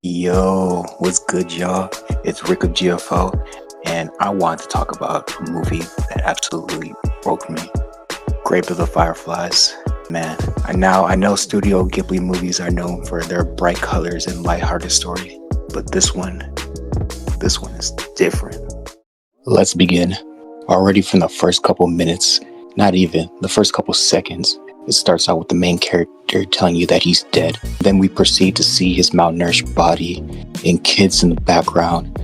Yo, what's good, y'all? It's Rick of GFO, and I wanted to talk about a movie that absolutely broke me. Grave of the Fireflies. Man, I know Studio Ghibli movies are known for their bright colors and lighthearted story, but this one is different. Let's begin. Already from the first couple minutes, not even the first couple seconds, it starts out with the main character telling you that he's dead. Then we proceed to see his malnourished body and kids in the background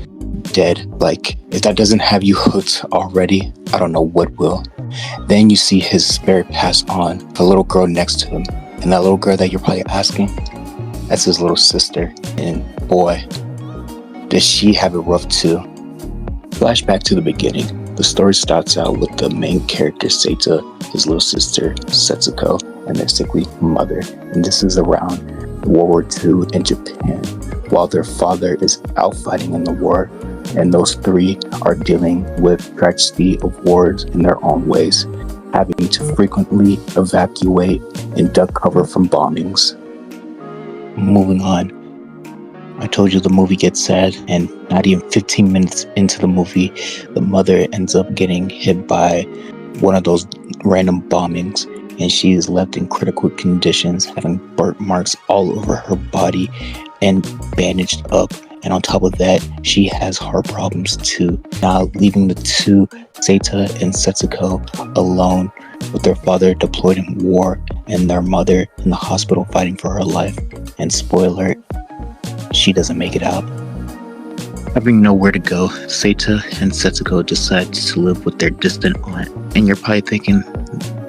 dead. Like, if that doesn't have you hooked already, I don't know what will. Then you see his spirit pass on to the little girl next to him. And that little girl that you're probably asking, that's his little sister. And boy, does she have it rough too. Flashback to the beginning. The story starts out with the main character, Seita, his little sister, Setsuko, and their sickly mother. And this is around World War II in Japan, while their father is out fighting in the war. And those three are dealing with tragedy of wars in their own ways, having to frequently evacuate and duck cover from bombings. Moving on. I told you the movie gets sad, and not even 15 minutes into the movie, the mother ends up getting hit by one of those random bombings, and she is left in critical conditions, having burnt marks all over her body and bandaged up. And on top of that, she has heart problems too, now leaving the two, Seita and Setsuko, alone with their father deployed in war and their mother in the hospital fighting for her life. And spoiler, she doesn't make it out. Having nowhere to go, Seita and Setsuko decide to live with their distant aunt. And you're probably thinking,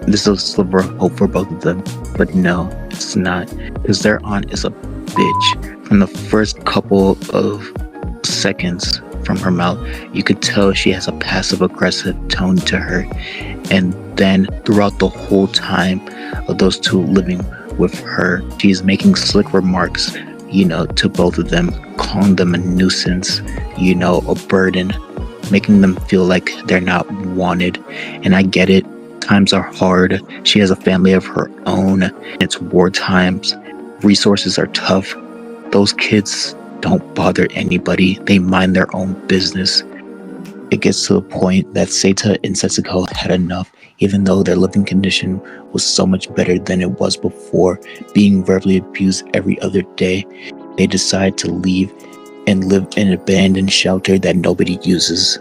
this is a sliver of hope for both of them. But no, it's not. Because their aunt is a bitch. From the first couple of seconds from her mouth, you could tell she has a passive-aggressive tone to her. And then throughout the whole time of those two living with her, she's making slick remarks, to both of them, calling them a nuisance, a burden, making them feel like they're not wanted. And I get it. Times are hard. She has a family of her own. It's war times. Resources are tough. Those kids don't bother anybody. They mind their own business. It gets to the point that Seita and Setsuko had enough, even though their living condition was so much better than it was before, being verbally abused every other day. They decide to leave and live in an abandoned shelter that nobody uses.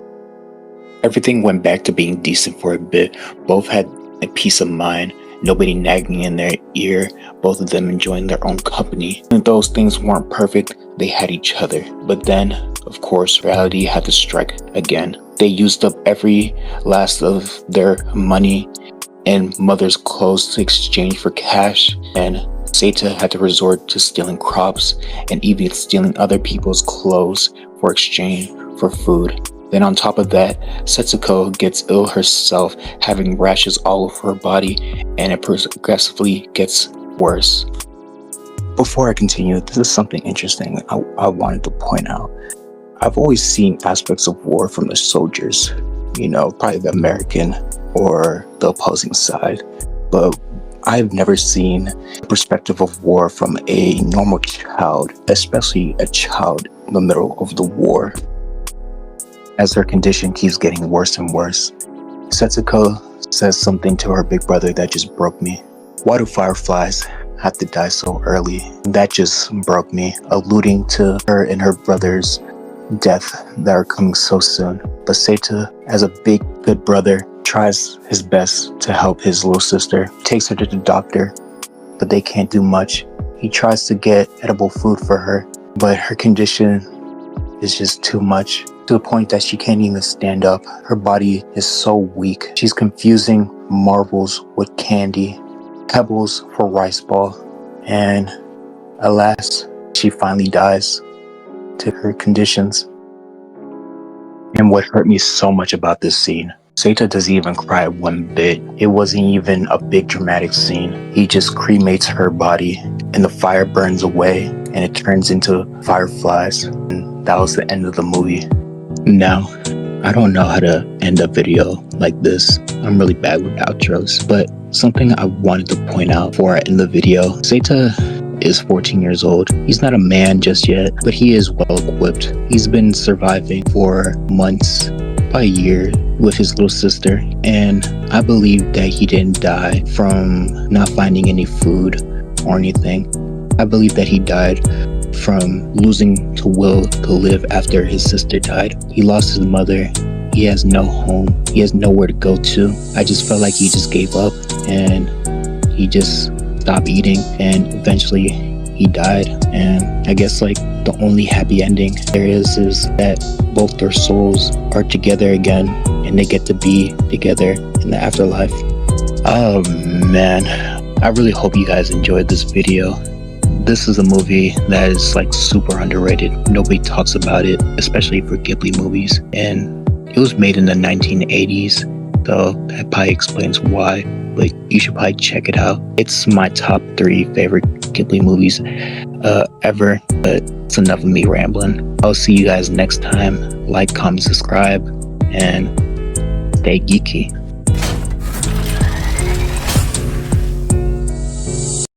Everything went back to being decent for a bit. Both had a peace of mind, nobody nagging in their ear, both of them enjoying their own company. And those things weren't perfect, they had each other. But then, of course, reality had to strike again. They used up every last of their money and mother's clothes to exchange for cash, and Seita had to resort to stealing crops and even stealing other people's clothes for exchange for food. Then on top of that, Setsuko gets ill herself, having rashes all over her body, and it progressively gets worse. Before I continue, this is something interesting I wanted to point out. I've always seen aspects of war from the soldiers, probably the American or the opposing side, but I've never seen the perspective of war from a normal child, especially a child in the middle of the war. As her condition keeps getting worse and worse, Setsuko says something to her big brother that just broke me. Why do fireflies have to die so early? That just broke me, alluding to her and her brother's death that are coming so soon. But Seita, as a big good brother, tries his best to help his little sister, takes her to the doctor, but they can't do much. He tries to get edible food for her, but her condition is just too much, to the point that she can't even stand up. Her body is so weak. She's confusing marbles with candy, pebbles for rice ball, and alas, she finally dies to her conditions. And what hurt me so much about this scene, Seita doesn't even cry one bit. It wasn't even a big dramatic scene. He just cremates her body and the fire burns away and it turns into fireflies. And that was the end of the movie. Now, I don't know how to end a video like this. I'm really bad with outros, but something I wanted to point out before I end the video, Seita is 14 years old. He's not a man just yet, but he is well equipped. He's been surviving for months, probably a year, with his little sister, and I believe that he didn't die from not finding any food or anything. I believe that he died from losing the will to live after his sister died. He lost his mother. He has no home. He has nowhere to go to. I just felt like he just gave up and he just stopped eating, and eventually he died. And I guess like the only happy ending there is that both their souls are together again and they get to be together in the afterlife. Oh man, I really hope you guys enjoyed this video. This is a movie that is like super underrated. Nobody talks about it, especially for Ghibli movies. And it was made in the 1980s, so that probably explains why. But you should probably check it out. It's my top 3 favorite Ghibli movies ever. But it's enough of me rambling. I'll see you guys next time. Like, comment, subscribe, and stay geeky.